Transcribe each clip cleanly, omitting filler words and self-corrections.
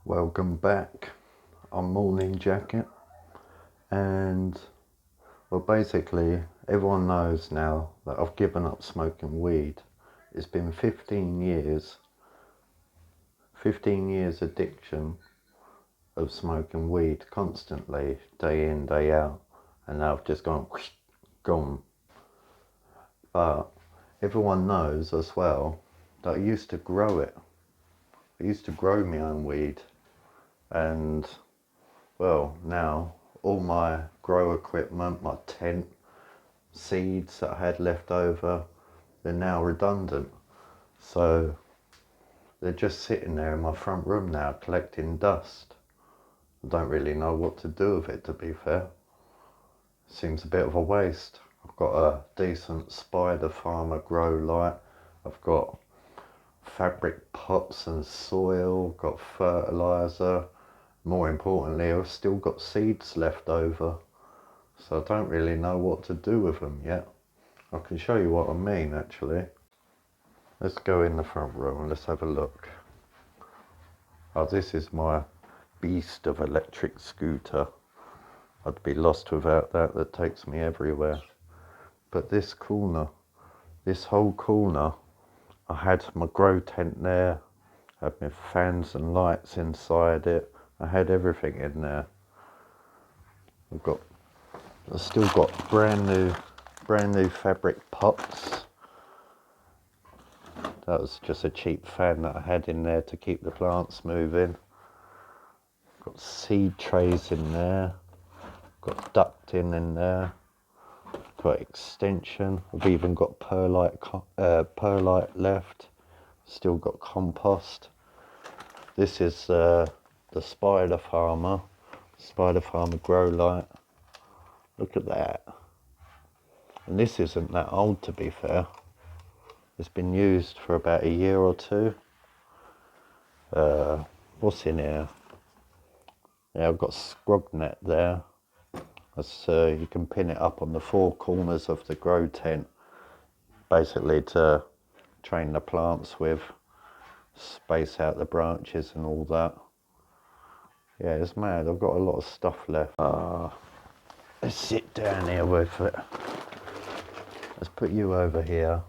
Welcome back. I'm Morning Jacket, and well, basically, everyone knows now that I've given up smoking weed. It's been 15 years addiction of smoking weed constantly, day in, day out, and now I've just gone. But everyone knows as well that I used to grow it. I used to grow my own weed, and well, now all my grow equipment, my tent, seeds that I had left over, they're now redundant. So they're just sitting there in my front room now collecting dust. I don't really know what to do with it, to be fair. Seems a bit of a waste. I've got a decent Spider Farmer grow light. I've got fabric pots and soil, got fertiliser. More importantly, I've still got seeds left over, so I don't really know what to do with them yet. I can show you what I mean, actually. Let's go in the front room and let's have a look. Oh, this is my beast of electric scooter. I'd be lost without that. That takes me everywhere. But this corner, this whole corner, I had my grow tent there, I had my fans and lights inside it. I had everything in there. I've still got brand new fabric pots. That was just a cheap fan that I had in there to keep the plants moving. Got seed trays in there. Got ducting in there. Got extension. I've even got perlite left. Still got compost. This is the Spider Farmer grow light. Look at that. And this isn't that old, to be fair. It's been used for about a year or two. What's in here? Yeah, I've got scrog net there. That's, you can pin it up on the four corners of the grow tent, basically to train the plants with, space out the branches and all that. Yeah, it's mad. I've got a lot of stuff left. Let's sit down here with it. Let's put you over here.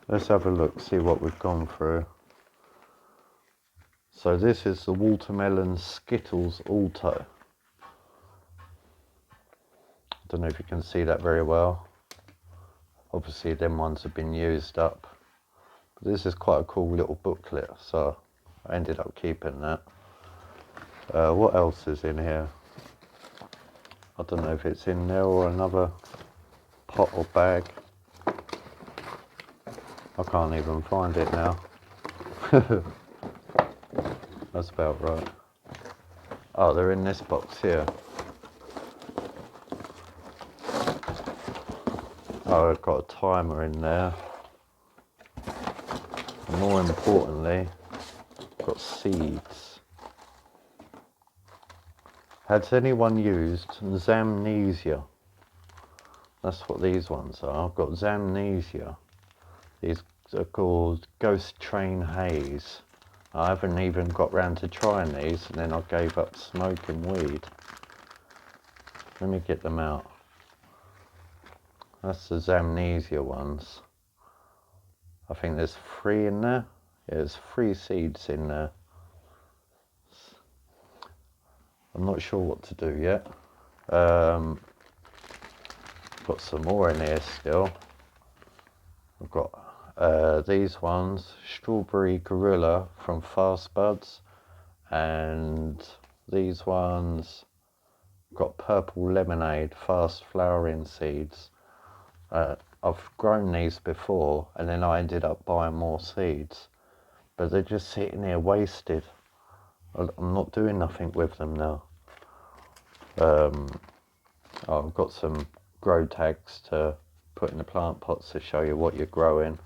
Let's have a look, see what we've gone through. So this is the Watermelon Skittles Auto. I don't know if you can see that very well. Obviously them ones have been used up. But this is quite a cool little booklet, so I ended up keeping that. What else is in here? I don't know if it's in there or another pot or bag. I can't even find it now. That's about right. Oh, they're in this box here. Oh, I've got a timer in there. And more importantly, I've got seeds. Has anyone used Zamnesia? That's what these ones are. I've got Zamnesia. These are called Ghost Train Haze. I haven't even got round to trying these, and then I gave up smoking weed. Let me get them out. That's the Zamnesia ones. I think there's 3 in there. Yeah, there's 3 seeds in there. I'm not sure what to do yet. Got some more in here still. I've got these ones, Strawberry Gorilla from Fast Buds, and these ones got Purple Lemonade Fast Flowering Seeds. I've grown these before and then I ended up buying more seeds, but they're just sitting here wasted. I'm not doing nothing with them now. I've got some grow tags to put in the plant pots to show you what you're growing.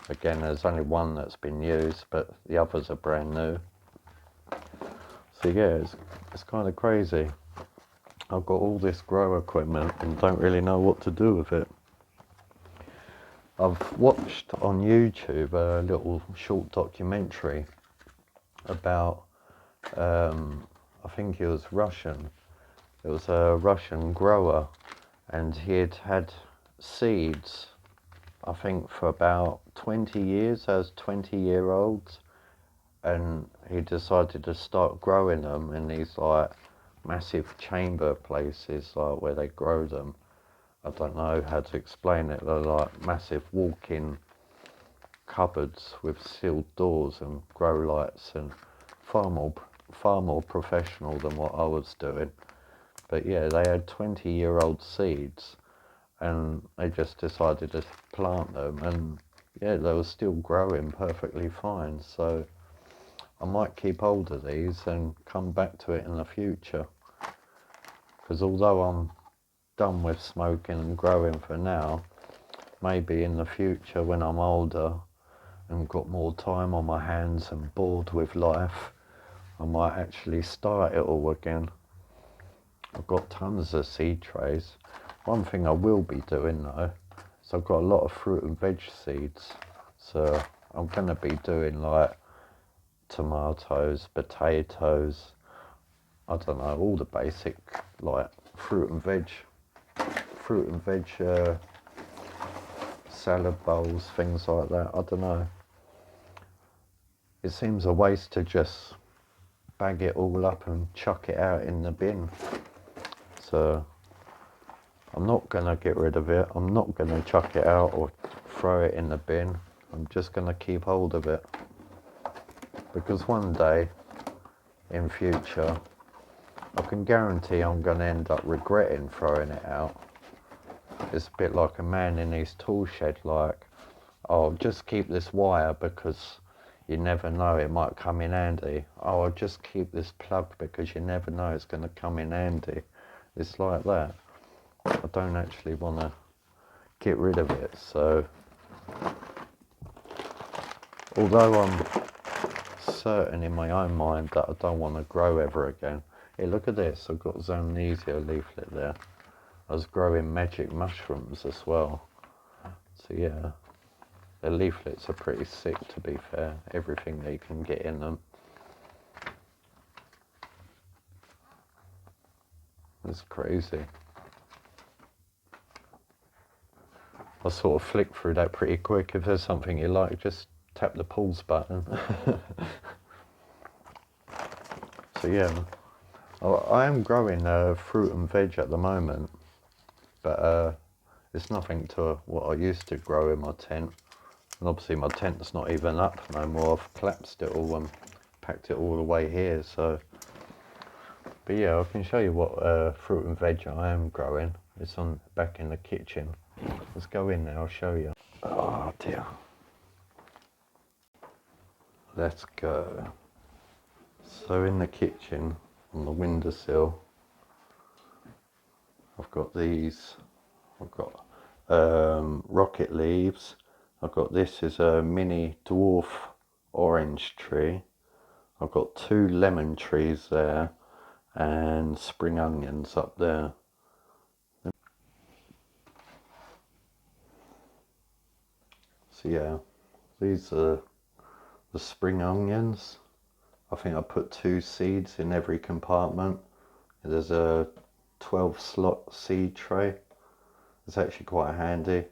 Again, there's only one that's been used, but the others are brand new. So yeah, it's kind of crazy. I've got all this grow equipment and don't really know what to do with it. I've watched on YouTube a little short documentary about, I think he was Russian. It was a Russian grower, and he had had seeds, I think, for about 20 years as 20-year-olds, and he decided to start growing them in these like massive chamber places, like where they grow them. I don't know how to explain it. They're like massive walk-in cupboards with sealed doors and grow lights, and far more professional than what I was doing. But yeah, they had 20-year-old seeds, and they just decided to plant them, and yeah, they were still growing perfectly fine. So I might keep hold of these and come back to it in the future, because although I'm done with smoking and growing for now, maybe in the future when I'm older and got more time on my hands and bored with life, I might actually start it all again. I've got tons of seed trays. One thing I will be doing though, is I've got a lot of fruit and veg seeds. So I'm going to be doing like tomatoes, potatoes, I don't know, all the basic like fruit and veg salad bowls, things like that. I don't know. It seems a waste to just bag it all up and chuck it out in the bin. So I'm not going to get rid of it. I'm not going to chuck it out or throw it in the bin. I'm just going to keep hold of it. Because one day in future, I can guarantee I'm going to end up regretting throwing it out. It's a bit like a man in his tool shed, like, oh, just keep this wire because you never know, it might come in handy. Oh, I'll just keep this plug because you never know, it's going to come in handy. It's like that. I don't actually want to get rid of it. So although I'm certain in my own mind that I don't want to grow ever again. Hey, look at this. I've got Zomnesia leaflet there. I was growing magic mushrooms as well. So yeah, the leaflets are pretty sick, to be fair. Everything that you can get in them. It's crazy. I sort of flick through that pretty quick. If there's something you like, just tap the pause button. So yeah, I am growing fruit and veg at the moment, but it's nothing to what I used to grow in my tent. And obviously my tent's not even up no more. I've collapsed it all and packed it all the way here. So, but yeah, I can show you what fruit and veg I am growing. It's on back in the kitchen. Let's go in there, I'll show you. Oh dear. Let's go. So in the kitchen, on the windowsill, I've got these. I've got rocket leaves. I've got this is a mini dwarf orange tree. I've got 2 lemon trees there and spring onions up there. So yeah, these are the spring onions. I think I put 2 seeds in every compartment. There's a 12 slot seed tray. It's actually quite handy.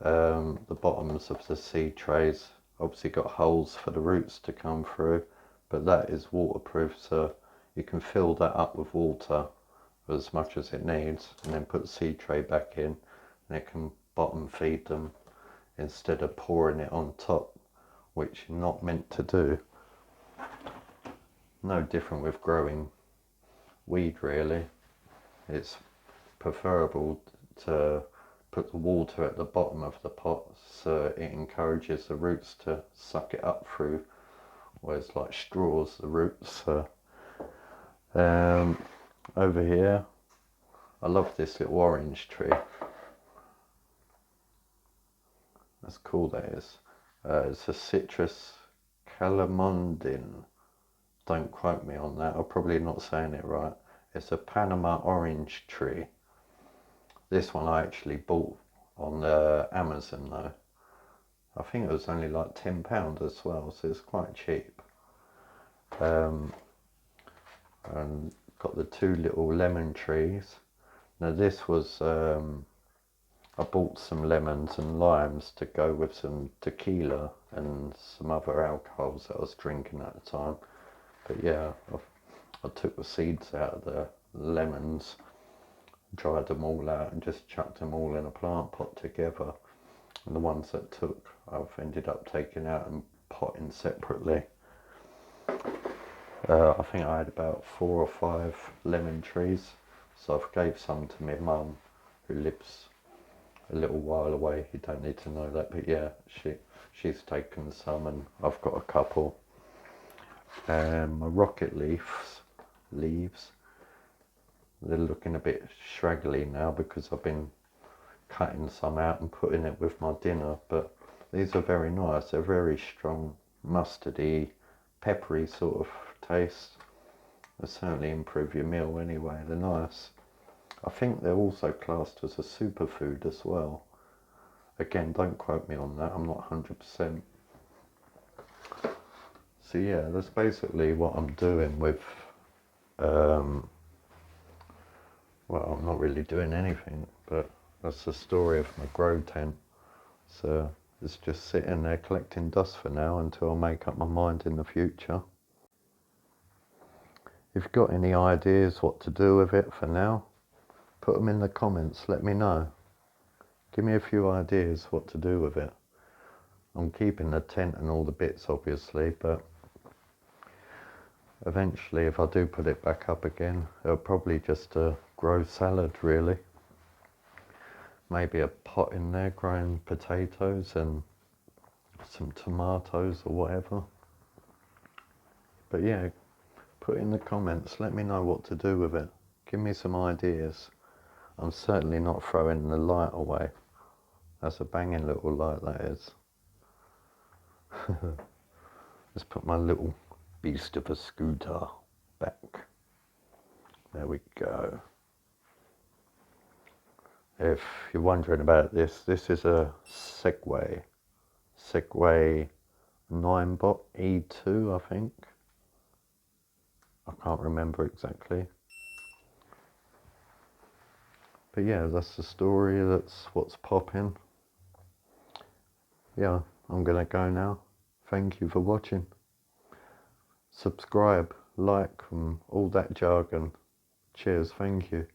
The bottoms of the seed trays obviously got holes for the roots to come through, but that is waterproof, so you can fill that up with water as much as it needs, and then put the seed tray back in, and it can bottom feed them instead of pouring it on top, which you're not meant to do. No different with growing weed really. It's preferable to put the water at the bottom of the pot so it encourages the roots to suck it up through, whereas like straws, the roots. Over here, I love this little orange tree. That's cool, that is. It's a citrus calamondin. Don't quote me on that, I'm probably not saying it right. It's a Panama orange tree. This one I actually bought on Amazon though. I think it was only like £10 as well, so it's quite cheap. And got the 2 little lemon trees. Now this was, I bought some lemons and limes to go with some tequila and some other alcohols that I was drinking at the time. But yeah, I took the seeds out of the lemons, dried them all out and just chucked them all in a plant pot together. And the ones that took, I've ended up taking out and potting separately. I think I had about 4 or 5 lemon trees, so I've gave some to my mum, who lives a little while away. You don't need to know that, but yeah, she's taken some, and I've got a couple. My rocket leaves, they're looking a bit straggly now because I've been cutting some out and putting it with my dinner, but these are very nice. They're very strong, mustardy, peppery sort of taste. They certainly improve your meal anyway. They're nice. I think they're also classed as a superfood as well. Again, don't quote me on that, I'm not 100%. So yeah, that's basically what I'm doing with, well, I'm not really doing anything, but that's the story of my grow tent. So it's just sitting there collecting dust for now until I make up my mind in the future. If you've got any ideas what to do with it for now, put them in the comments, let me know. Give me a few ideas what to do with it. I'm keeping the tent and all the bits obviously, but eventually if I do put it back up again, it'll probably just grow salad really. Maybe a pot in there growing potatoes and some tomatoes or whatever. But yeah, put in the comments, let me know what to do with it. Give me some ideas. I'm certainly not throwing the light away. That's a banging little light, that is. Let's put my little beast of a scooter back. There we go. If you're wondering about this, this is a Segway 9-bot E2, I think. I can't remember exactly. But yeah, that's the story, that's what's popping. Yeah, I'm gonna go now. Thank you for watching. Subscribe, like, and all that jargon. Cheers, thank you.